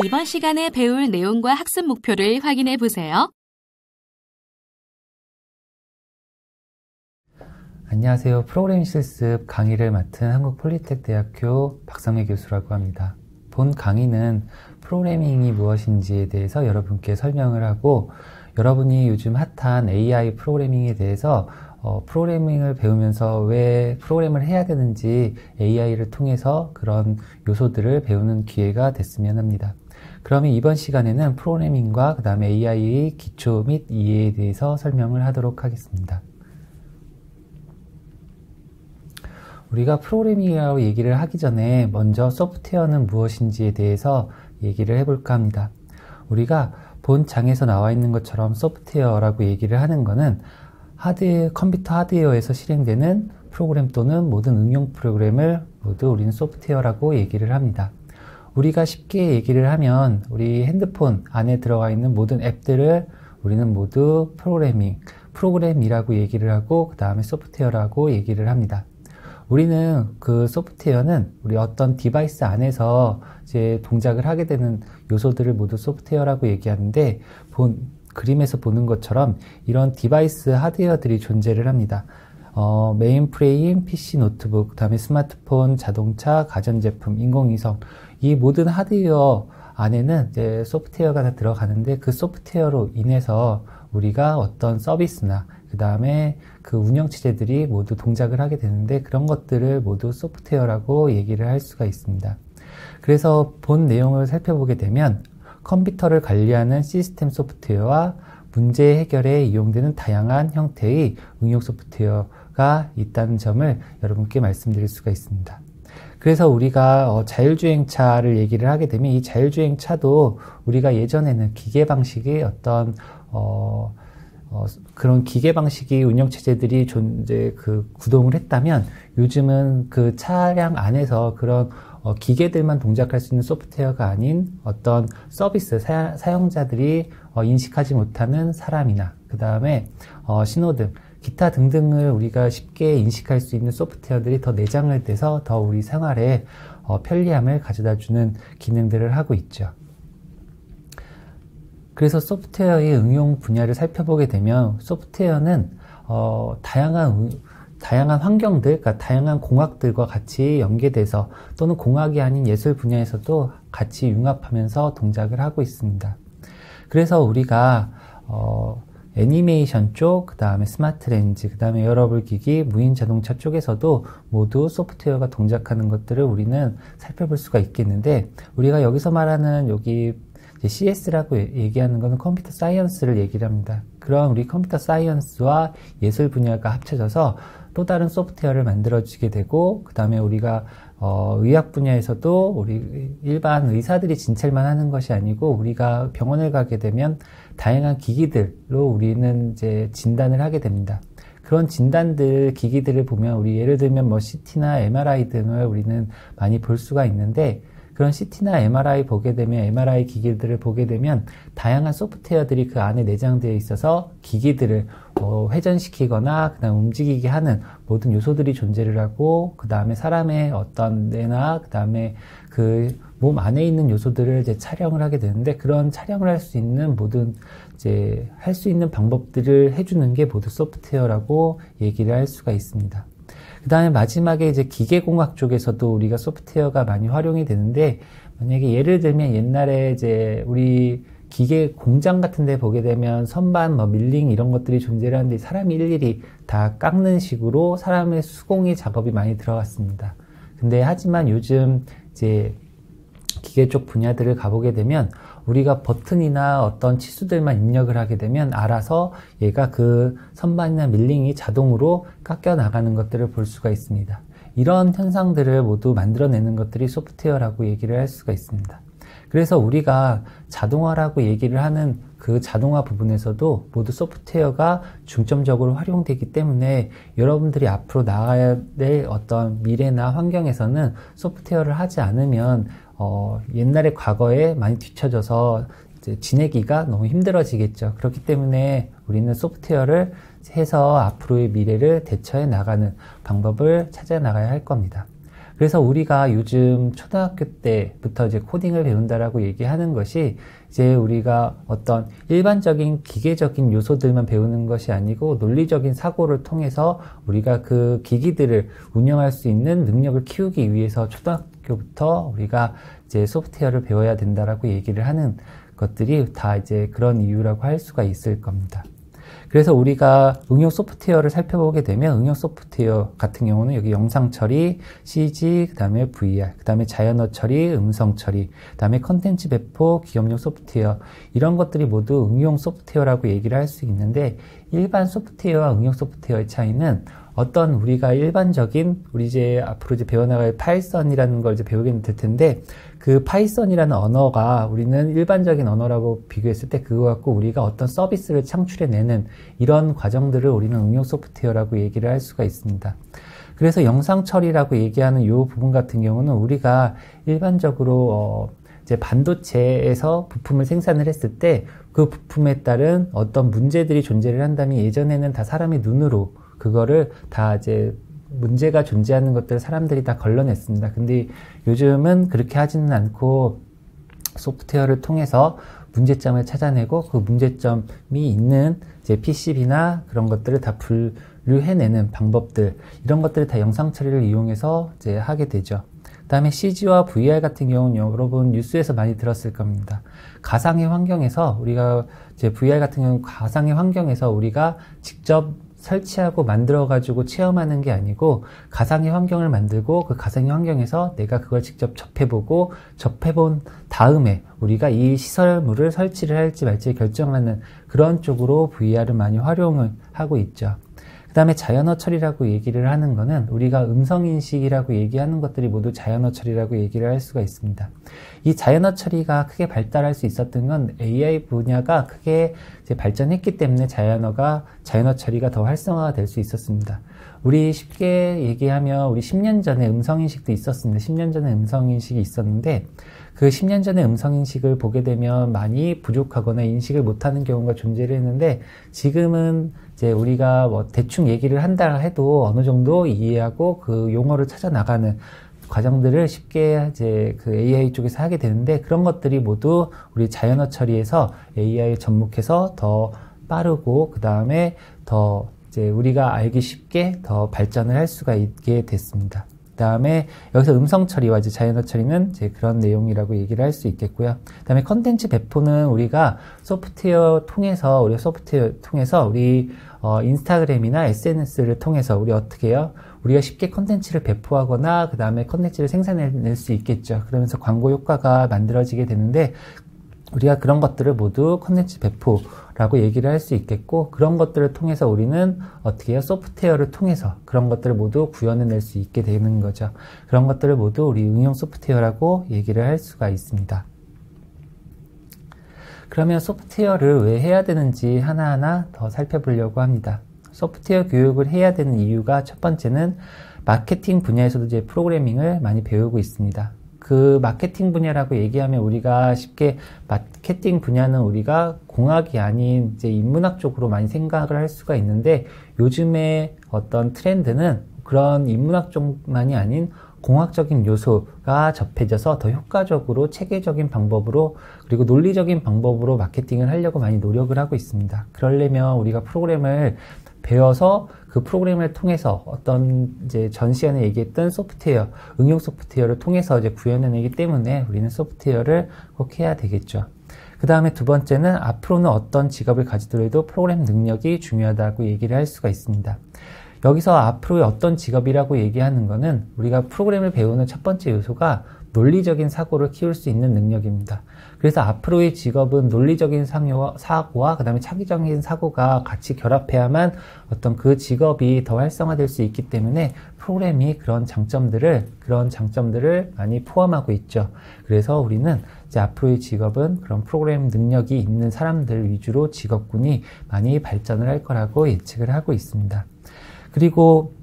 이번 시간에 배울 내용과 학습 목표를 확인해 보세요. 안녕하세요. 프로그래밍 실습 강의를 맡은 한국폴리텍대학교 박상미 교수라고 합니다. 본 강의는 프로그래밍이 무엇인지에 대해서 여러분께 설명을 하고, 여러분이 요즘 핫한 AI 프로그래밍에 대해서 프로그래밍을 배우면서 왜 프로그램을 해야 되는지 AI를 통해서 그런 요소들을 배우는 기회가 됐으면 합니다. 그러면 이번 시간에는 프로그래밍과 그 다음에 AI의 기초 및 이해에 대해서 설명을 하도록 하겠습니다. 우리가 프로그래밍이라고 얘기를 하기 전에 먼저 소프트웨어는 무엇인지에 대해서 얘기를 해볼까 합니다. 우리가 본 장에서 나와 있는 것처럼 소프트웨어라고 얘기를 하는 것은 컴퓨터 하드웨어에서 실행되는 프로그램 또는 모든 응용 프로그램을 모두 우리는 소프트웨어라고 얘기를 합니다. 우리가 쉽게 얘기를 하면 우리 핸드폰 안에 들어가 있는 모든 앱들을 우리는 모두 프로그램이라고 얘기를 하고 그 다음에 소프트웨어라고 얘기를 합니다. 우리는 그 소프트웨어는 우리 어떤 디바이스 안에서 이제 동작을 하게 되는 요소들을 모두 소프트웨어라고 얘기하는데, 그림에서 보는 것처럼 이런 디바이스 하드웨어들이 존재를 합니다. 메인프레임, PC, 노트북, 그 다음에 스마트폰, 자동차, 가전제품, 인공위성, 이 모든 하드웨어 안에는 이제 소프트웨어가 다 들어가는데, 그 소프트웨어로 인해서 우리가 어떤 서비스나 그 다음에 그 운영체제들이 모두 동작을 하게 되는데, 그런 것들을 모두 소프트웨어라고 얘기를 할 수가 있습니다. 그래서 본 내용을 살펴보게 되면 컴퓨터를 관리하는 시스템 소프트웨어와 문제 해결에 이용되는 다양한 형태의 응용 소프트웨어가 있다는 점을 여러분께 말씀드릴 수가 있습니다. 그래서 우리가 자율주행차를 얘기를 하게 되면 이 자율주행차도 우리가 예전에는 기계 방식의 어떤 그런 기계 방식의 운영체제들이 구동을 했다면, 요즘은 그 차량 안에서 그런 기계들만 동작할 수 있는 소프트웨어가 아닌 어떤 서비스, 사용자들이 인식하지 못하는 사람이나 그 다음에 신호등, 기타 등등을 우리가 쉽게 인식할 수 있는 소프트웨어들이 더 내장을 돼서 더 우리 생활에 편리함을 가져다주는 기능들을 하고 있죠. 그래서 소프트웨어의 응용 분야를 살펴보게 되면, 소프트웨어는 다양한 환경들, 그러니까 다양한 공학들과 같이 연계돼서, 또는 공학이 아닌 예술 분야에서도 같이 융합하면서 동작을 하고 있습니다. 그래서 우리가 애니메이션 쪽, 그 다음에 스마트 렌즈, 그 다음에 웨어러블 기기, 무인 자동차 쪽에서도 모두 소프트웨어가 동작하는 것들을 우리는 살펴볼 수가 있겠는데, 우리가 여기서 말하는 여기 CS라고 얘기하는 것은 컴퓨터 사이언스를 얘기를 합니다. 그런 우리 컴퓨터 사이언스와 예술 분야가 합쳐져서 또 다른 소프트웨어를 만들어지게 되고, 그 다음에 우리가 의학 분야에서도 우리 일반 의사들이 진찰만 하는 것이 아니고, 우리가 병원을 가게 되면 다양한 기기들로 우리는 이제 진단을 하게 됩니다. 그런 기기들을 보면 우리 예를 들면 CT나 MRI 등을 우리는 많이 볼 수가 있는데, 그런 CT나 MRI MRI 기기들을 보게 되면 다양한 소프트웨어들이 그 안에 내장되어 있어서 기기들을 회전시키거나 그다음 움직이게 하는 모든 요소들이 존재를 하고, 그 다음에 사람의 어떤 뇌나 그 다음에 그 몸 안에 있는 요소들을 이제 촬영을 하게 되는데, 그런 촬영을 할 수 있는 할 수 있는 방법들을 해주는 게 모두 소프트웨어라고 얘기를 할 수가 있습니다. 그 다음에 마지막에 이제 기계공학 쪽에서도 우리가 소프트웨어가 많이 활용이 되는데, 만약에 예를 들면 옛날에 이제 우리 기계 공장 같은 데 보게 되면 선반, 밀링 이런 것들이 존재를 하는데, 사람이 일일이 다 깎는 식으로 사람의 수공예 작업이 많이 들어갔습니다. 근데 하지만 요즘 이제 기계 쪽 분야들을 가보게 되면 우리가 버튼이나 어떤 치수들만 입력을 하게 되면 알아서 얘가 그 선반이나 밀링이 자동으로 깎여 나가는 것들을 볼 수가 있습니다. 이런 현상들을 모두 만들어내는 것들이 소프트웨어라고 얘기를 할 수가 있습니다. 그래서 우리가 자동화라고 얘기를 하는 그 자동화 부분에서도 모두 소프트웨어가 중점적으로 활용되기 때문에, 여러분들이 앞으로 나아가야 될 어떤 미래나 환경에서는 소프트웨어를 하지 않으면 옛날의 과거에 많이 뒤처져서 이제 지내기가 너무 힘들어지겠죠. 그렇기 때문에 우리는 소프트웨어를 해서 앞으로의 미래를 대처해 나가는 방법을 찾아 나가야 할 겁니다. 그래서 우리가 요즘 초등학교 때부터 이제 코딩을 배운다라고 얘기하는 것이 이제 우리가 어떤 일반적인 기계적인 요소들만 배우는 것이 아니고 논리적인 사고를 통해서 우리가 그 기기들을 운영할 수 있는 능력을 키우기 위해서 초등학교부터 우리가 이제 소프트웨어를 배워야 된다라고 얘기를 하는 것들이 다 이제 그런 이유라고 할 수가 있을 겁니다. 그래서 우리가 응용 소프트웨어를 살펴보게 되면 응용 소프트웨어 같은 경우는 여기 영상 처리, CG, 그 다음에 VR, 그 다음에 자연어 처리, 음성 처리, 그 다음에 컨텐츠 배포, 기업용 소프트웨어 이런 것들이 모두 응용 소프트웨어라고 얘기를 할 수 있는데 일반 소프트웨어와 응용 소프트웨어의 차이는 어떤 우리가 일반적인 우리 이제 앞으로 이제 배워나갈 파이썬이라는 걸 이제 배우게 될 텐데 그 파이썬이라는 언어가 우리는 일반적인 언어라고 비교했을 때 그거 갖고 우리가 어떤 서비스를 창출해내는 이런 과정들을 우리는 응용 소프트웨어라고 얘기를 할 수가 있습니다. 그래서 영상 처리라고 얘기하는 이 부분 같은 경우는 우리가 일반적으로 이제 반도체에서 부품을 생산을 했을 때 그 부품에 따른 어떤 문제들이 존재를 한다면 예전에는 다 사람의 눈으로 그거를 다 이제 문제가 존재하는 것들을 사람들이 다 걸러냈습니다. 근데 요즘은 그렇게 하지는 않고 소프트웨어를 통해서 문제점을 찾아내고 그 문제점이 있는 이제 PCB나 그런 것들을 다 분류해내는 방법들, 이런 것들을 다 영상 처리를 이용해서 이제 하게 되죠. 그 다음에 CG와 VR 같은 경우는 여러분 뉴스에서 많이 들었을 겁니다. 가상의 환경에서 우리가 이제 VR 같은 경우는 가상의 환경에서 우리가 직접 설치하고 만들어가지고 체험하는 게 아니고 가상의 환경을 만들고 그 가상의 환경에서 내가 그걸 직접 접해보고 접해본 다음에 우리가 이 시설물을 설치를 할지 말지 결정하는 그런 쪽으로 VR을 많이 활용을 하고 있죠. 그 다음에 자연어 처리라고 얘기를 하는 거는 우리가 음성인식이라고 얘기하는 것들이 모두 자연어 처리라고 얘기를 할 수가 있습니다. 이 자연어 처리가 크게 발달할 수 있었던 건 AI 분야가 크게 이제 발전했기 때문에 자연어 처리가 더 활성화가 될 수 있었습니다. 우리 쉽게 얘기하면 우리 10년 전에 음성인식도 있었습니다. 10년 전에 음성인식이 있었는데 그 10년 전에 음성인식을 보게 되면 많이 부족하거나 인식을 못하는 경우가 존재를 했는데 지금은 이제 우리가 뭐 대충 얘기를 한다 해도 어느 정도 이해하고 그 용어를 찾아 나가는 과정들을 쉽게 이제 그 AI 쪽에서 하게 되는데 그런 것들이 모두 우리 자연어 처리에서 AI에 접목해서 더 빠르고 그 다음에 더 이제 우리가 알기 쉽게 더 발전을 할 수가 있게 됐습니다. 그 다음에 여기서 음성 처리와 이제 자연어 처리는 이제 그런 내용이라고 얘기를 할 수 있겠고요. 그 다음에 컨텐츠 배포는 우리가 소프트웨어 통해서 우리 인스타그램이나 SNS를 통해서 우리 어떻게 해요? 우리가 쉽게 컨텐츠를 배포하거나 그 다음에 컨텐츠를 생산해낼 수 있겠죠. 그러면서 광고 효과가 만들어지게 되는데 우리가 그런 것들을 모두 컨텐츠 배포라고 얘기를 할 수 있겠고 그런 것들을 통해서 우리는 어떻게 해요? 소프트웨어를 통해서 그런 것들을 모두 구현해낼 수 있게 되는 거죠. 그런 것들을 모두 우리 응용 소프트웨어라고 얘기를 할 수가 있습니다. 그러면 소프트웨어를 왜 해야 되는지 하나하나 더 살펴보려고 합니다. 소프트웨어 교육을 해야 되는 이유가 첫 번째는 마케팅 분야에서도 이제 프로그래밍을 많이 배우고 있습니다. 그 마케팅 분야라고 얘기하면 우리가 쉽게 마케팅 분야는 우리가 공학이 아닌 이제 인문학 쪽으로 많이 생각을 할 수가 있는데 요즘에 어떤 트렌드는 그런 인문학 쪽만이 아닌 공학적인 요소가 접해져서 더 효과적으로 체계적인 방법으로 그리고 논리적인 방법으로 마케팅을 하려고 많이 노력을 하고 있습니다. 그러려면 우리가 프로그램을 배워서 그 프로그램을 통해서 어떤 이제 전 시간에 얘기했던 소프트웨어, 응용 소프트웨어를 통해서 이제 구현해내기 때문에 우리는 소프트웨어를 꼭 해야 되겠죠. 그 다음에 두 번째는 앞으로는 어떤 직업을 가지더라도 프로그램 능력이 중요하다고 얘기를 할 수가 있습니다. 여기서 앞으로의 어떤 직업이라고 얘기하는 거는 우리가 프로그램을 배우는 첫 번째 요소가 논리적인 사고를 키울 수 있는 능력입니다. 그래서 앞으로의 직업은 논리적인 사고와 그 다음에 창의적인 사고가 같이 결합해야만 어떤 그 직업이 더 활성화될 수 있기 때문에 프로그램이 그런 장점들을 많이 포함하고 있죠. 그래서 우리는 이제 앞으로의 직업은 그런 프로그램 능력이 있는 사람들 위주로 직업군이 많이 발전을 할 거라고 예측을 하고 있습니다. 그리고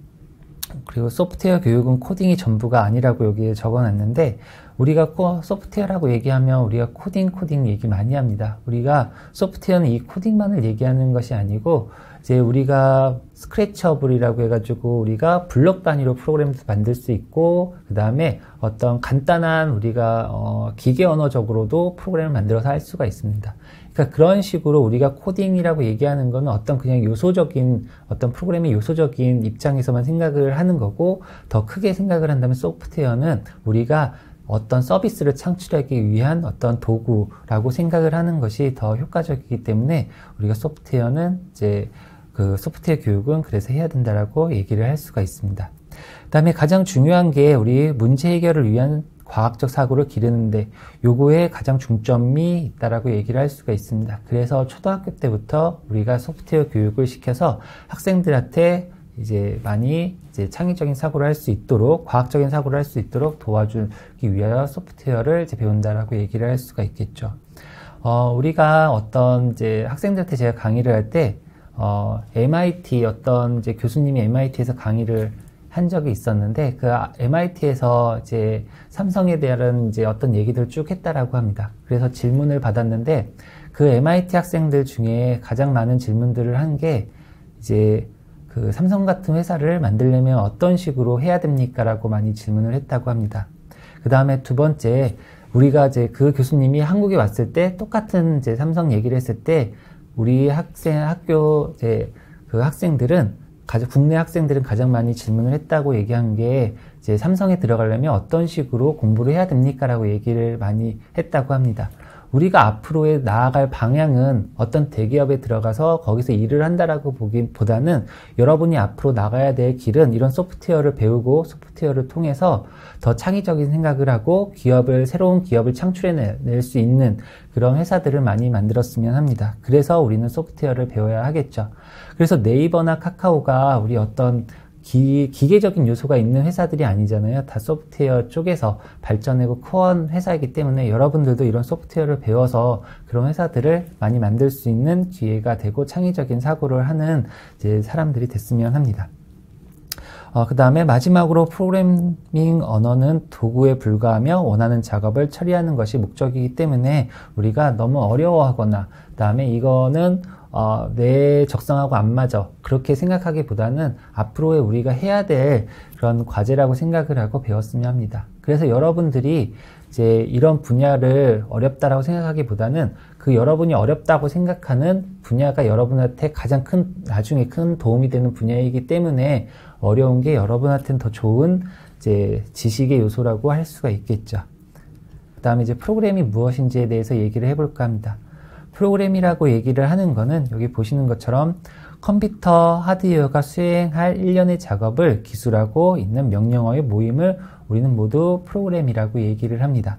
소프트웨어 교육은 코딩이 전부가 아니라고 여기에 적어놨는데 우리가 소프트웨어라고 얘기하면 우리가 코딩 얘기 많이 합니다. 우리가 소프트웨어는 이 코딩만을 얘기하는 것이 아니고 이제 우리가 스크래치어블이라고 해가지고 우리가 블록 단위로 프로그램도 만들 수 있고, 그 다음에 어떤 간단한 우리가 기계 언어적으로도 프로그램을 만들어서 할 수가 있습니다. 그러니까 그런 식으로 우리가 코딩이라고 얘기하는 거는 어떤 그냥 요소적인, 어떤 프로그램의 요소적인 입장에서만 생각을 하는 거고, 더 크게 생각을 한다면 소프트웨어는 우리가 어떤 서비스를 창출하기 위한 어떤 도구라고 생각을 하는 것이 더 효과적이기 때문에 우리가 소프트웨어는 이제 그 소프트웨어 교육은 그래서 해야 된다라고 얘기를 할 수가 있습니다. 그 다음에 가장 중요한 게 우리 문제 해결을 위한 과학적 사고를 기르는데 요거에 가장 중점이 있다라고 얘기를 할 수가 있습니다. 그래서 초등학교 때부터 우리가 소프트웨어 교육을 시켜서 학생들한테 이제 많이 이제 창의적인 사고를 할 수 있도록, 과학적인 사고를 할 수 있도록 도와주기 위하여 소프트웨어를 이제 배운다라고 얘기를 할 수가 있겠죠. 우리가 어떤 이제 학생들한테 제가 강의를 할 때, MIT 어떤 이제 교수님이 MIT에서 강의를 한 적이 있었는데, 그 MIT에서 이제 삼성에 대한 이제 어떤 얘기들을 쭉 했다라고 합니다. 그래서 질문을 받았는데, 그 MIT 학생들 중에 가장 많은 질문들을 한 게, 이제 그 삼성 같은 회사를 만들려면 어떤 식으로 해야 됩니까? 라고 많이 질문을 했다고 합니다. 그 다음에 두 번째, 우리가 이제 그 교수님이 한국에 왔을 때 똑같은 이제 삼성 얘기를 했을 때, 우리 학교 이제 그 학생들은 국내 학생들은 가장 많이 질문을 했다고 얘기한 게 이제 삼성에 들어가려면 어떤 식으로 공부를 해야 됩니까? 라고 얘기를 많이 했다고 합니다. 우리가 앞으로의 나아갈 방향은 어떤 대기업에 들어가서 거기서 일을 한다라고 보기보다는 여러분이 앞으로 나가야 될 길은 이런 소프트웨어를 배우고 소프트웨어를 통해서 더 창의적인 생각을 하고 새로운 기업을 창출해낼 수 있는 그런 회사들을 많이 만들었으면 합니다. 그래서 우리는 소프트웨어를 배워야 하겠죠. 그래서 네이버나 카카오가 우리 어떤 기계적인 요소가 있는 회사들이 아니잖아요. 다 소프트웨어 쪽에서 발전하고 커온 회사이기 때문에 여러분들도 이런 소프트웨어를 배워서 그런 회사들을 많이 만들 수 있는 기회가 되고 창의적인 사고를 하는 이제 사람들이 됐으면 합니다. 그 다음에 마지막으로 프로그래밍 언어는 도구에 불과하며 원하는 작업을 처리하는 것이 목적이기 때문에 우리가 너무 어려워하거나 그 다음에 이거는 내 적성하고 안 맞아 그렇게 생각하기보다는 앞으로의 우리가 해야 될 그런 과제라고 생각을 하고 배웠으면 합니다. 그래서 여러분들이 이제 이런 분야를 어렵다라고 생각하기보다는 그 여러분이 어렵다고 생각하는 분야가 여러분한테 가장 나중에 큰 도움이 되는 분야이기 때문에 어려운 게 여러분한테는 더 좋은 이제 지식의 요소라고 할 수가 있겠죠. 그 다음에 이제 프로그램이 무엇인지에 대해서 얘기를 해볼까 합니다. 프로그램이라고 얘기를 하는 거는 여기 보시는 것처럼 컴퓨터 하드웨어가 수행할 일련의 작업을 기술하고 있는 명령어의 모임을 우리는 모두 프로그램이라고 얘기를 합니다.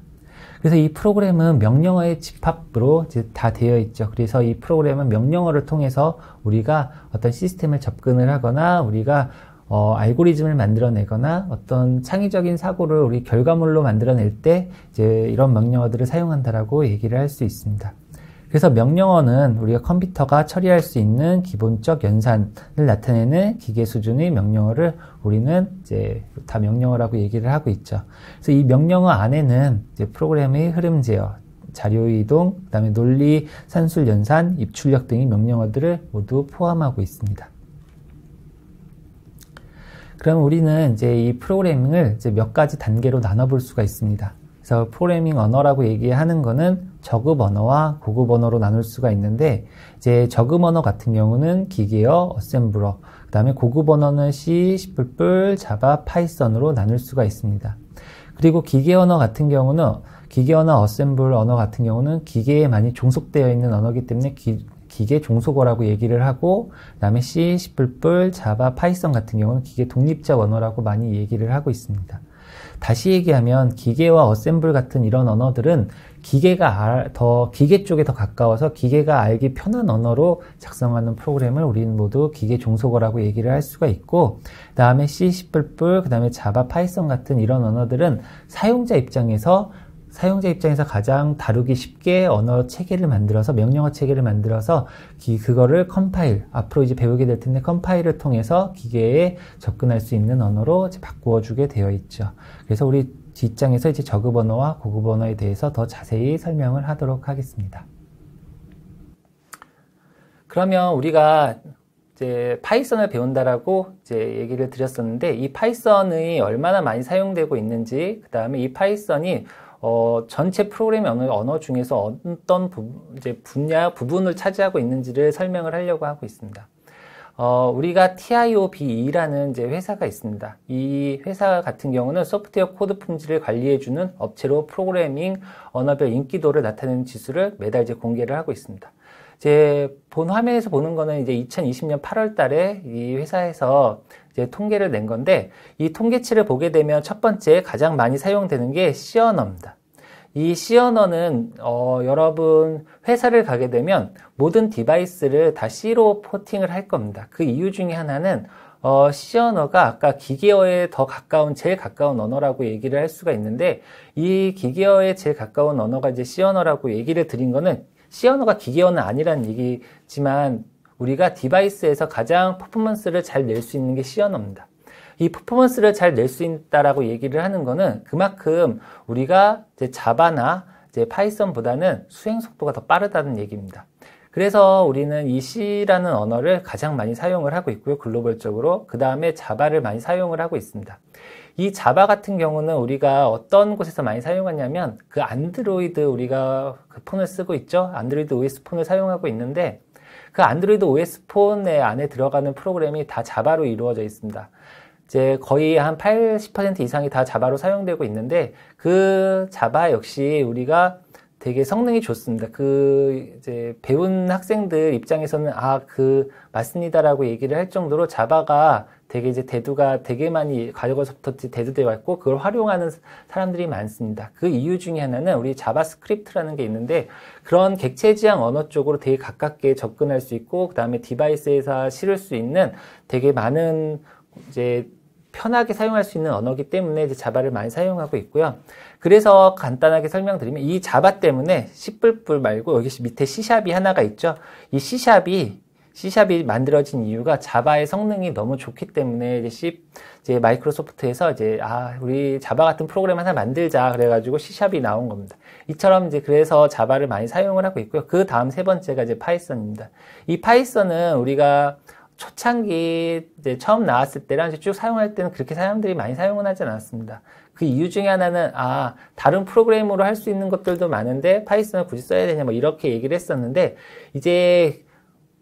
그래서 이 프로그램은 명령어의 집합으로 이제 다 되어 있죠. 그래서 이 프로그램은 명령어를 통해서 우리가 어떤 시스템을 접근을 하거나 우리가 알고리즘을 만들어내거나 어떤 창의적인 사고를 우리 결과물로 만들어낼 때 이제 이런 명령어들을 사용한다라고 얘기를 할 수 있습니다. 그래서 명령어는 우리가 컴퓨터가 처리할 수 있는 기본적 연산을 나타내는 기계 수준의 명령어를 우리는 이제 다 명령어라고 얘기를 하고 있죠. 그래서 이 명령어 안에는 이제 프로그램의 흐름 제어, 자료 이동, 그다음에 논리, 산술 연산, 입출력 등의 명령어들을 모두 포함하고 있습니다. 그럼 우리는 이제 이 프로그래밍을 이제 몇 가지 단계로 나눠볼 수가 있습니다. 그래서 프로그래밍 언어라고 얘기하는 거는 저급 언어와 고급 언어로 나눌 수가 있는데 이제 저급 언어 같은 경우는 기계어, 어셈블러, 그 다음에 고급 언어는 C, C++, 자바, 파이썬으로 나눌 수가 있습니다. 그리고 기계 언어 같은 경우는 기계 언어, 어셈블 언어 같은 경우는 기계에 많이 종속되어 있는 언어이기 때문에 기계 종속어라고 얘기를 하고 그 다음에 C, C++, 자바, 파이썬 같은 경우는 기계 독립적 언어라고 많이 얘기를 하고 있습니다. 다시 얘기하면 기계와 어셈블 같은 이런 언어들은 기계 쪽에 더 가까워서 기계가 알기 편한 언어로 작성하는 프로그램을 우리는 모두 기계 종속어라고 얘기를 할 수가 있고 그 다음에 C, C++, 그 다음에 자바, 파이썬 같은 이런 언어들은 사용자 입장에서 가장 다루기 쉽게 언어 체계를 만들어서 명령어 체계를 만들어서 그거를 컴파일, 앞으로 이제 배우게 될 텐데 컴파일을 통해서 기계에 접근할 수 있는 언어로 이제 바꾸어 주게 되어 있죠. 그래서 우리 뒷장에서 이제 저급 언어와 고급 언어에 대해서 더 자세히 설명을 하도록 하겠습니다. 그러면 우리가 이제 파이썬을 배운다라고 이제 얘기를 드렸었는데, 이 파이썬이 얼마나 많이 사용되고 있는지, 그 다음에 이 파이썬이 전체 프로그래밍 언어 중에서 어떤 이제 부분을 차지하고 있는지를 설명을 하려고 하고 있습니다. 우리가 TIOBE라는 이제 회사가 있습니다. 이 회사 같은 경우는 소프트웨어 코드 품질을 관리해주는 업체로 프로그래밍 언어별 인기도를 나타내는 지수를 매달 이제 공개를 하고 있습니다. 이제 본 화면에서 보는 거는 이제 2020년 8월 달에 이 회사에서 이제 통계를 낸 건데, 이 통계치를 보게 되면 첫 번째 가장 많이 사용되는 게 C 언어입니다. 이 C 언어는 여러분 회사를 가게 되면 모든 디바이스를 다 C로 포팅을 할 겁니다. 그 이유 중에 하나는 C 언어가 아까 기계어에 더 가까운, 제일 가까운 언어라고 얘기를 할 수가 있는데, 이 기계어에 제일 가까운 언어가 이제 C 언어라고 얘기를 드린 거는, C 언어가 기계어는 아니라는 얘기지만 우리가 디바이스에서 가장 퍼포먼스를 잘 낼 수 있는 게 C 언어입니다. 이 퍼포먼스를 잘 낼 수 있다라고 얘기를 하는 거는 그만큼 우리가 이제 자바나 이제 파이썬보다는 수행 속도가 더 빠르다는 얘기입니다. 그래서 우리는 이 C라는 언어를 가장 많이 사용을 하고 있고요, 글로벌적으로. 그 다음에 자바를 많이 사용을 하고 있습니다. 이 자바 같은 경우는 우리가 어떤 곳에서 많이 사용하냐면, 그 안드로이드, 우리가 그 폰을 쓰고 있죠. 안드로이드 OS 폰을 사용하고 있는데, 그 안드로이드 OS 폰의 안에 들어가는 프로그램이 다 자바로 이루어져 있습니다. 이제 거의 한 80% 이상이 다 자바로 사용되고 있는데, 그 자바 역시 우리가 되게 성능이 좋습니다. 이제 배운 학생들 입장에서는 맞습니다라고 얘기를 할 정도로 자바가 되게 이제 대두가 되게 많이 과거서부터 대두되어 있고, 그걸 활용하는 사람들이 많습니다. 그 이유 중에 하나는 우리 자바스크립트라는 게 있는데, 그런 객체 지향 언어 쪽으로 되게 가깝게 접근할 수 있고, 그 다음에 디바이스에서 실을 수 있는 되게 많은 이제 편하게 사용할 수 있는 언어이기 때문에 이제 자바를 많이 사용하고 있고요. 그래서 간단하게 설명드리면, 이 자바 때문에 C++ 말고 여기 밑에 C샵이 하나가 있죠. 이 C샵이 만들어진 이유가 자바의 성능이 너무 좋기 때문에 이제 마이크로소프트에서 우리 자바 같은 프로그램 하나 만들자 그래가지고 C샵이 나온 겁니다. 이처럼 이제 그래서 자바를 많이 사용을 하고 있고요. 그 다음 세 번째가 이제 파이썬입니다. 이 파이썬은 우리가 초창기 이제 처음 나왔을 때랑 쭉 사용할 때는 그렇게 사람들이 많이 사용은 하지 않았습니다. 그 이유 중에 하나는 다른 프로그램으로 할 수 있는 것들도 많은데 파이썬을 굳이 써야 되냐 뭐 이렇게 얘기를 했었는데, 이제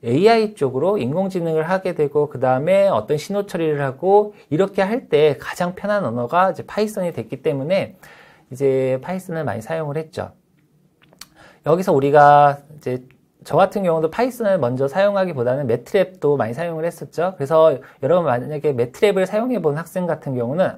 AI 쪽으로 인공지능을 하게 되고, 그 다음에 어떤 신호 처리를 하고 이렇게 할 때 가장 편한 언어가 이제 파이썬이 됐기 때문에 이제 파이썬을 많이 사용을 했죠. 여기서 우리가 이제 저 같은 경우도 파이썬을 먼저 사용하기보다는 매트랩도 많이 사용을 했었죠. 그래서 여러분 만약에 매트랩을 사용해 본 학생 같은 경우는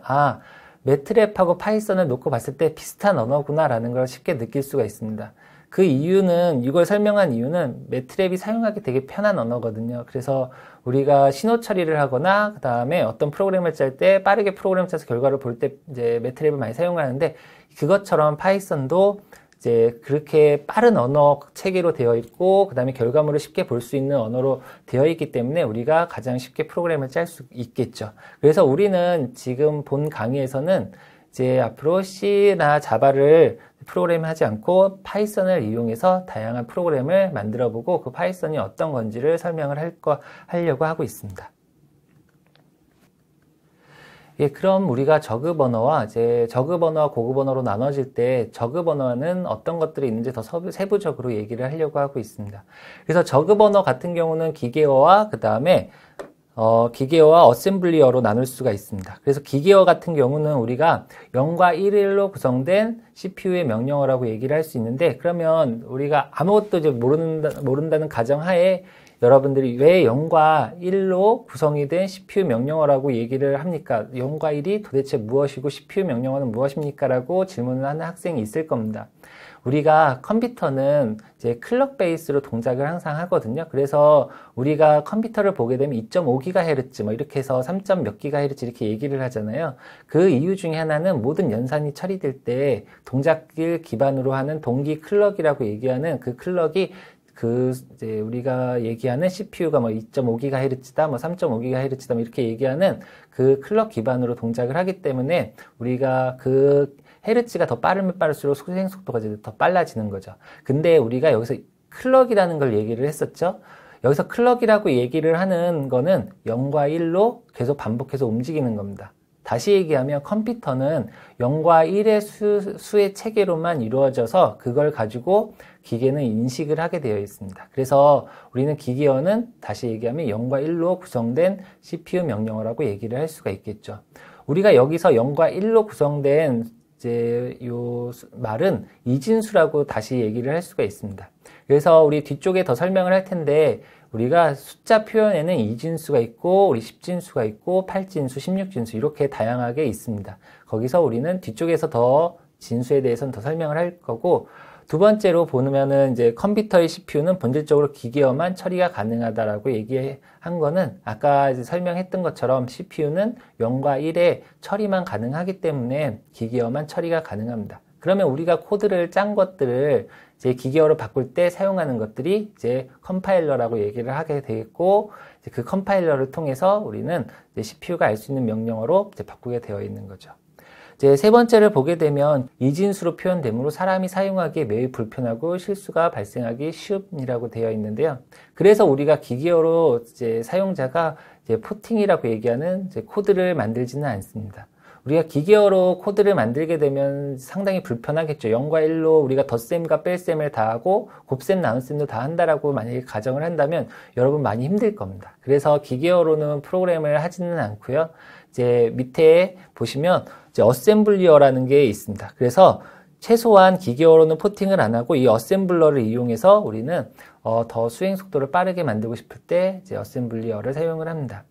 매트랩하고 파이썬을 놓고 봤을 때 비슷한 언어구나 라는 걸 쉽게 느낄 수가 있습니다. 그 이유는, 이걸 설명한 이유는 매트랩이 사용하기 되게 편한 언어거든요. 그래서 우리가 신호 처리를 하거나 그 다음에 어떤 프로그램을 짤 때 빠르게 프로그램 짜서 결과를 볼 때 이제 매트랩을 많이 사용하는데, 그것처럼 파이썬도 이제 그렇게 빠른 언어 체계로 되어 있고, 그 다음에 결과물을 쉽게 볼 수 있는 언어로 되어 있기 때문에 우리가 가장 쉽게 프로그램을 짤 수 있겠죠. 그래서 우리는 지금 본 강의에서는 이제 앞으로 C나 자바를 프로그램 하지 않고 파이썬을 이용해서 다양한 프로그램을 만들어 보고, 그 파이썬이 어떤 건지를 설명을 하려고 하고 있습니다. 예, 그럼 우리가 저급 언어와 고급 언어로 나눠질 때 저급 언어는 어떤 것들이 있는지 더 세부적으로 얘기를 하려고 하고 있습니다. 그래서 저급 언어 같은 경우는 기계어와 그 다음에 기계어와 어셈블리어로 나눌 수가 있습니다. 그래서 기계어 같은 경우는 우리가 0과 1로 구성된 CPU의 명령어라고 얘기를 할 수 있는데, 그러면 우리가 아무것도 이제 모른다는 가정하에 여러분들이 왜 0과 1로 구성이 된 CPU 명령어라고 얘기를 합니까? 0과 1이 도대체 무엇이고 CPU 명령어는 무엇입니까? 라고 질문을 하는 학생이 있을 겁니다. 우리가 컴퓨터는 이제 클럭 베이스로 동작을 항상 하거든요. 그래서 우리가 컴퓨터를 보게 되면 2.5GHz 뭐 이렇게 해서 3. 몇 GHz 이렇게 얘기를 하잖아요. 그 이유 중에 하나는 모든 연산이 처리될 때 동작을 기반으로 하는 동기 클럭이라고 얘기하는 그 클럭이 이제 우리가 얘기하는 CPU가 뭐 2.5GHz다, 뭐 3.5GHz다, 뭐 이렇게 얘기하는 그 클럭 기반으로 동작을 하기 때문에 우리가 그 헤르츠가 더 빠르면 빠를수록 수행 속도가 이제 더 빨라지는 거죠. 근데 우리가 여기서 클럭이라는 걸 얘기를 했었죠. 여기서 클럭이라고 얘기를 하는 거는 0과 1로 계속 반복해서 움직이는 겁니다. 다시 얘기하면 컴퓨터는 0과 1의 수의 체계로만 이루어져서 그걸 가지고 기계는 인식을 하게 되어 있습니다. 그래서 우리는 기계어는 다시 얘기하면 0과 1로 구성된 CPU 명령어라고 얘기를 할 수가 있겠죠. 우리가 여기서 0과 1로 구성된 이제 요 말은 이진수라고 다시 얘기를 할 수가 있습니다. 그래서 우리 뒤쪽에 더 설명을 할 텐데 우리가 숫자 표현에는 이진수가 있고 우리 10진수가 있고 8진수, 16진수 이렇게 다양하게 있습니다. 거기서 우리는 뒤쪽에서 더 진수에 대해서는 더 설명을 할 거고 두 번째로 보면은 이제 컴퓨터의 CPU는 본질적으로 기계어만 처리가 가능하다라고 얘기한 거는 아까 이제 설명했던 것처럼 CPU는 0과 1의 처리만 가능하기 때문에 기계어만 처리가 가능합니다. 그러면 우리가 코드를 짠 것들을 이제 기계어로 바꿀 때 사용하는 것들이 이제 컴파일러라고 얘기를 하게 되겠고 이제 그 컴파일러를 통해서 우리는 이제 CPU가 알 수 있는 명령어로 이제 바꾸게 되어 있는 거죠. 이제 세 번째를 보게 되면 이진수로 표현되므로 사람이 사용하기에 매우 불편하고 실수가 발생하기 쉬움이라고 되어 있는데요. 그래서 우리가 기계어로 이제 사용자가 이제 포팅이라고 얘기하는 이제 코드를 만들지는 않습니다. 우리가 기계어로 코드를 만들게 되면 상당히 불편하겠죠. 0과 1로 우리가 덧셈과 뺄셈을 다 하고 곱셈, 나눗셈도 다 한다라고 만약에 가정을 한다면 여러분 많이 힘들 겁니다. 그래서 기계어로는 프로그램을 하지는 않고요. 이제 밑에 보시면 이제 어셈블리어라는 게 있습니다. 그래서 최소한 기계어로는 포팅을 안 하고 이 어셈블러를 이용해서 우리는 더 수행 속도를 빠르게 만들고 싶을 때 이제 어셈블리어를 사용을 합니다.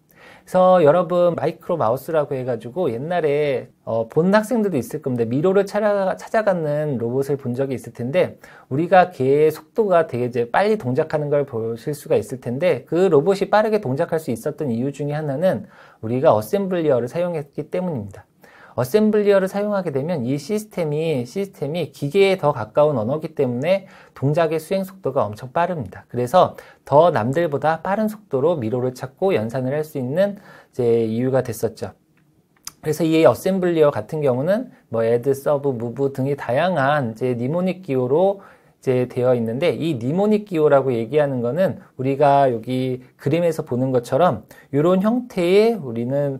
그래서 여러분 마이크로 마우스라고 해가지고 옛날에 본 학생들도 있을 겁니다. 미로를 찾아가는 로봇을 본 적이 있을 텐데 우리가 걔의 속도가 되게 이제 빨리 동작하는 걸 보실 수가 있을 텐데 그 로봇이 빠르게 동작할 수 있었던 이유 중에 하나는 우리가 어셈블리어를 사용했기 때문입니다. 어셈블리어를 사용하게 되면 이 시스템이 기계에 더 가까운 언어이기 때문에 동작의 수행 속도가 엄청 빠릅니다. 그래서 더 남들보다 빠른 속도로 미로를 찾고 연산을 할 수 있는 이제 이유가 됐었죠. 그래서 이 어셈블리어 같은 경우는 뭐 add, sub, move 등의 다양한 이제 니모닉 기호로 이제 되어 있는데 이 니모닉 기호라고 얘기하는 거는 우리가 여기 그림에서 보는 것처럼 이런 형태의 우리는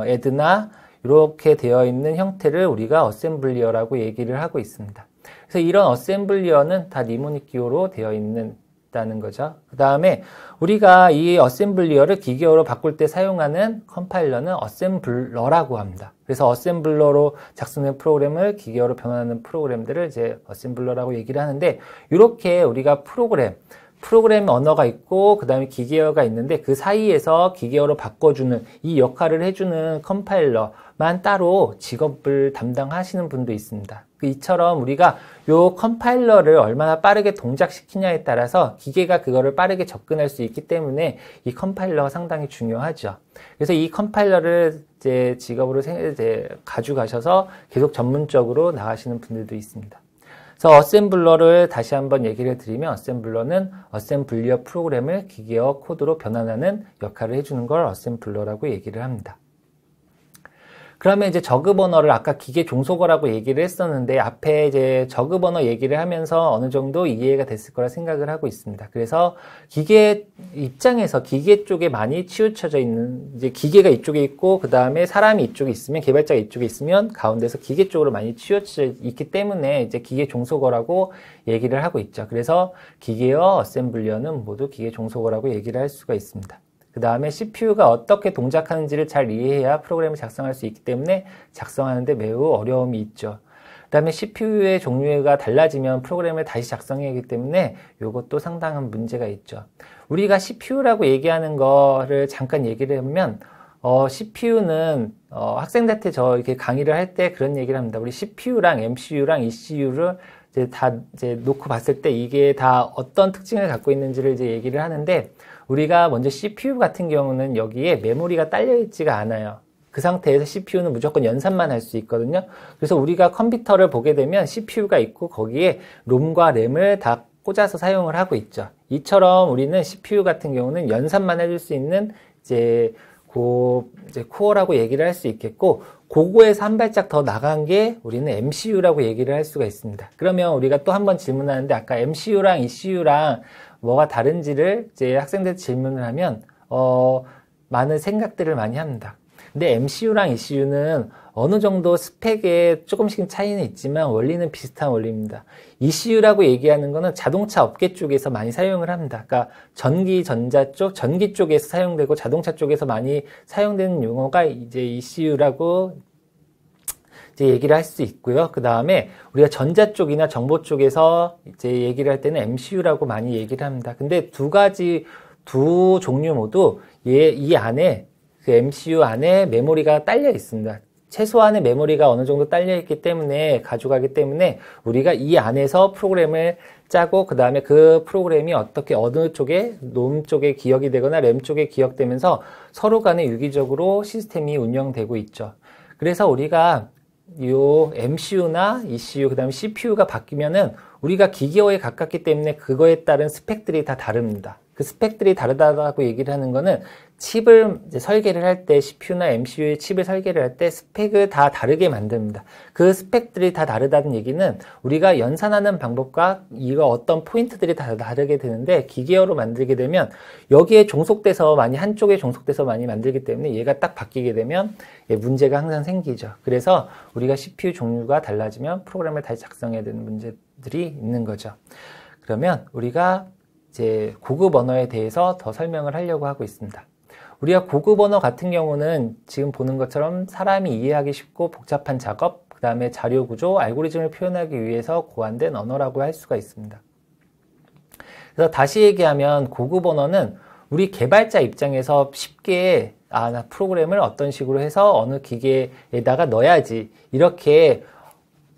add나 이렇게 되어 있는 형태를 우리가 어셈블리어라고 얘기를 하고 있습니다. 그래서 이런 어셈블리어는 다 니모닉 기호로 되어 있다는 거죠. 그 다음에 우리가 이 어셈블리어를 기계어로 바꿀 때 사용하는 컴파일러는 어셈블러라고 합니다. 그래서 어셈블러로 작성된 프로그램을 기계어로 변환하는 프로그램들을 이제 어셈블러라고 얘기를 하는데 이렇게 우리가 프로그램 언어가 있고 그 다음에 기계어가 있는데 그 사이에서 기계어로 바꿔주는 이 역할을 해주는 컴파일러만 따로 직업을 담당하시는 분도 있습니다. 이처럼 우리가 요 컴파일러를 얼마나 빠르게 동작시키냐에 따라서 기계가 그거를 빠르게 접근할 수 있기 때문에 이 컴파일러가 상당히 중요하죠. 그래서 이 컴파일러를 이제 직업으로 이제 가져가셔서 계속 전문적으로 나가시는 분들도 있습니다. 그래서 어셈블러를 다시 한번 얘기를 드리면 어셈블러는 어셈블리어 프로그램을 기계어 코드로 변환하는 역할을 해주는 걸 어셈블러라고 얘기를 합니다. 그러면 이제 저급 언어를 아까 기계 종속어라고 얘기를 했었는데 앞에 이제 저급 언어 얘기를 하면서 어느 정도 이해가 됐을 거라 생각을 하고 있습니다. 그래서 기계 입장에서 기계 쪽에 많이 치우쳐져 있는 이제 기계가 이쪽에 있고 그 다음에 사람이 이쪽에 있으면 개발자가 이쪽에 있으면 가운데서 기계 쪽으로 많이 치우쳐져 있기 때문에 이제 기계 종속어라고 얘기를 하고 있죠. 그래서 기계어, 어셈블리어는 모두 기계 종속어라고 얘기를 할 수가 있습니다. 그 다음에 CPU가 어떻게 동작하는지를 잘 이해해야 프로그램을 작성할 수 있기 때문에 작성하는데 매우 어려움이 있죠. 그 다음에 CPU의 종류가 달라지면 프로그램을 다시 작성해야 하기 때문에 이것도 상당한 문제가 있죠. 우리가 CPU라고 얘기하는 거를 잠깐 얘기를 해보면 CPU는 학생들한테 저 이렇게 강의를 할 때 그런 얘기를 합니다. 우리 CPU랑 MCU랑 ECU를 이제 놓고 봤을 때 이게 다 어떤 특징을 갖고 있는지를 이제 얘기를 하는데 우리가 먼저 CPU 같은 경우는 여기에 메모리가 딸려 있지가 않아요. 그 상태에서 CPU는 무조건 연산만 할 수 있거든요. 그래서 우리가 컴퓨터를 보게 되면 CPU가 있고 거기에 롬과 램을 다 꽂아서 사용을 하고 있죠. 이처럼 우리는 CPU 같은 경우는 연산만 해줄 수 있는 이제 코어라고 얘기를 할 수 있겠고 그거에서 한 발짝 더 나간 게 우리는 MCU라고 얘기를 할 수가 있습니다. 그러면 우리가 또 한 번 질문하는데 아까 MCU랑 ECU랑 뭐가 다른지를 이제 학생들한테 질문을 하면, 많은 생각들을 많이 합니다. 근데 MCU랑 ECU는 어느 정도 스펙에 조금씩 차이는 있지만 원리는 비슷한 원리입니다. ECU라고 얘기하는 거는 자동차 업계 쪽에서 많이 사용을 합니다. 그러니까 전기, 전자 쪽, 전기 쪽에서 사용되고 자동차 쪽에서 많이 사용되는 용어가 이제 ECU라고 이제 얘기를 할 수 있고요. 그 다음에 우리가 전자 쪽이나 정보 쪽에서 이제 얘기를 할 때는 MCU라고 많이 얘기를 합니다. 근데 두 종류 모두 이 안에 그 MCU 안에 메모리가 딸려 있습니다. 최소한의 메모리가 어느 정도 딸려 있기 때문에 가져가기 때문에 우리가 이 안에서 프로그램을 짜고 그 다음에 그 프로그램이 어떻게 어느 쪽에 롬 쪽에 기억이 되거나 램 쪽에 기억되면서 서로 간에 유기적으로 시스템이 운영되고 있죠. 그래서 우리가 요 MCU나 ECU 그다음에 CPU가 바뀌면은 우리가 기계어에 가깝기 때문에 그거에 따른 스펙들이 다 다릅니다. 그 스펙들이 다르다고 얘기를 하는 거는 칩을 이제 설계를 할 때 CPU나 MCU의 칩을 설계를 할 때 스펙을 다 다르게 만듭니다. 그 스펙들이 다 다르다는 얘기는 우리가 연산하는 방법과 이거 어떤 포인트들이 다 다르게 되는데 기계어로 만들게 되면 여기에 종속돼서 한쪽에 종속돼서 많이 만들기 때문에 얘가 딱 바뀌게 되면 문제가 항상 생기죠. 그래서 우리가 CPU 종류가 달라지면 프로그램을 다시 작성해야 되는 문제들이 있는 거죠. 그러면 우리가 이제 고급 언어에 대해서 더 설명을 하려고 하고 있습니다. 우리가 고급 언어 같은 경우는 지금 보는 것처럼 사람이 이해하기 쉽고 복잡한 작업, 그 다음에 자료 구조, 알고리즘을 표현하기 위해서 고안된 언어라고 할 수가 있습니다. 그래서 다시 얘기하면 고급 언어는 우리 개발자 입장에서 쉽게 나 프로그램을 어떤 식으로 해서 어느 기계에다가 넣어야지 이렇게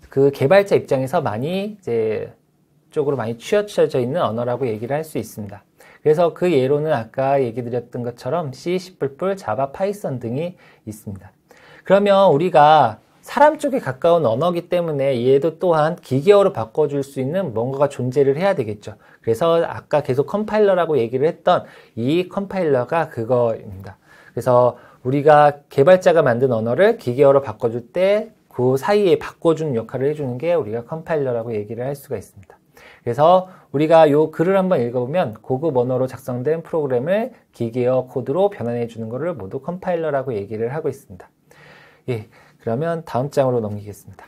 그 개발자 입장에서 많이 쪽으로 많이 치우쳐져 있는 언어라고 얘기를 할 수 있습니다. 그래서 그 예로는 아까 얘기 드렸던 것처럼 C, C++, 자바, 파이썬 등이 있습니다. 그러면 우리가 사람 쪽에 가까운 언어이기 때문에 얘도 또한 기계어로 바꿔줄 수 있는 뭔가가 존재를 해야 되겠죠. 그래서 아까 계속 컴파일러라고 얘기를 했던 이 컴파일러가 그거입니다. 그래서 우리가 개발자가 만든 언어를 기계어로 바꿔줄 때 그 사이에 바꿔주는 역할을 해주는 게 우리가 컴파일러라고 얘기를 할 수가 있습니다. 그래서 우리가 요 글을 한번 읽어보면 고급 언어로 작성된 프로그램을 기계어 코드로 변환해 주는 것을 모두 컴파일러라고 얘기를 하고 있습니다. 예, 그러면 다음 장으로 넘기겠습니다.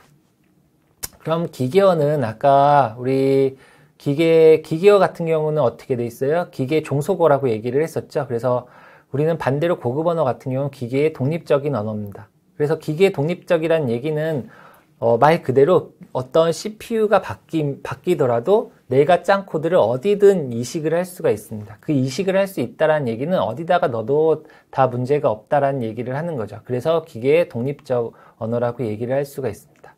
그럼 기계어는 아까 우리 기계어 같은 경우는 어떻게 돼 있어요? 기계 종속어라고 얘기를 했었죠. 그래서 우리는 반대로 고급 언어 같은 경우는 기계의 독립적인 언어입니다. 그래서 기계의 독립적이라는 얘기는 말 그대로 어떤 CPU가 바뀌더라도 내가 짠 코드를 어디든 이식을 할 수가 있습니다. 그 이식을 할 수 있다는 얘기는 어디다가 넣어도 다 문제가 없다라는 얘기를 하는 거죠. 그래서 기계의 독립적 언어라고 얘기를 할 수가 있습니다.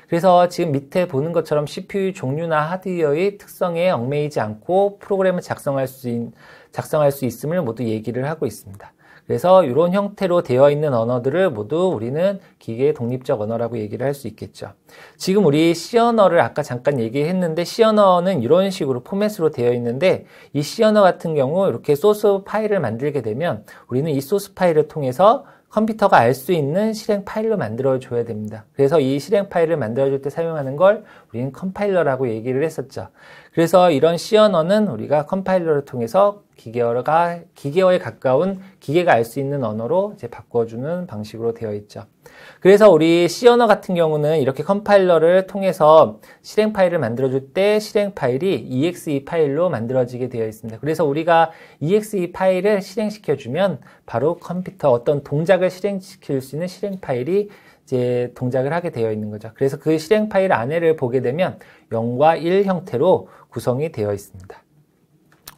그래서 지금 밑에 보는 것처럼 CPU 종류나 하드웨어의 특성에 얽매이지 않고 프로그램을 작성할 수 있음을 모두 얘기를 하고 있습니다. 그래서 이런 형태로 되어 있는 언어들을 모두 우리는 기계의 독립적 언어라고 얘기를 할 수 있겠죠. 지금 우리 C 언어를 아까 잠깐 얘기했는데 C 언어는 이런 식으로 포맷으로 되어 있는데 이 C 언어 같은 경우 이렇게 소스 파일을 만들게 되면 우리는 이 소스 파일을 통해서 컴퓨터가 알 수 있는 실행 파일로 만들어 줘야 됩니다. 그래서 이 실행 파일을 만들어 줄 때 사용하는 걸 우리는 컴파일러라고 얘기를 했었죠. 그래서 이런 C 언어는 우리가 컴파일러를 통해서 기계어에 가까운 기계가 알 수 있는 언어로 이제 바꿔주는 방식으로 되어 있죠. 그래서 우리 C 언어 같은 경우는 이렇게 컴파일러를 통해서 실행 파일을 만들어줄 때 실행 파일이 exe 파일로 만들어지게 되어 있습니다. 그래서 우리가 exe 파일을 실행시켜주면 바로 컴퓨터 어떤 동작을 실행시킬 수 있는 실행 파일이 이제 동작을 하게 되어 있는 거죠. 그래서 그 실행 파일 안에를 보게 되면 0과 1 형태로 구성이 되어 있습니다.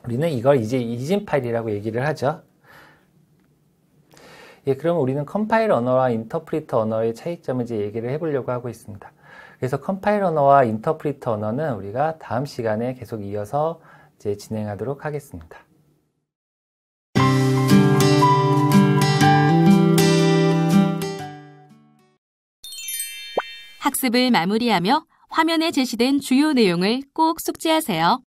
우리는 이걸 이제 이진 파일이라고 얘기를 하죠. 예, 그럼 우리는 컴파일 언어와 인터프리터 언어의 차이점을 이제 얘기를 해보려고 하고 있습니다. 그래서 컴파일 언어와 인터프리터 언어는 우리가 다음 시간에 계속 이어서 이제 진행하도록 하겠습니다. 학습을 마무리하며 화면에 제시된 주요 내용을 꼭 숙지하세요.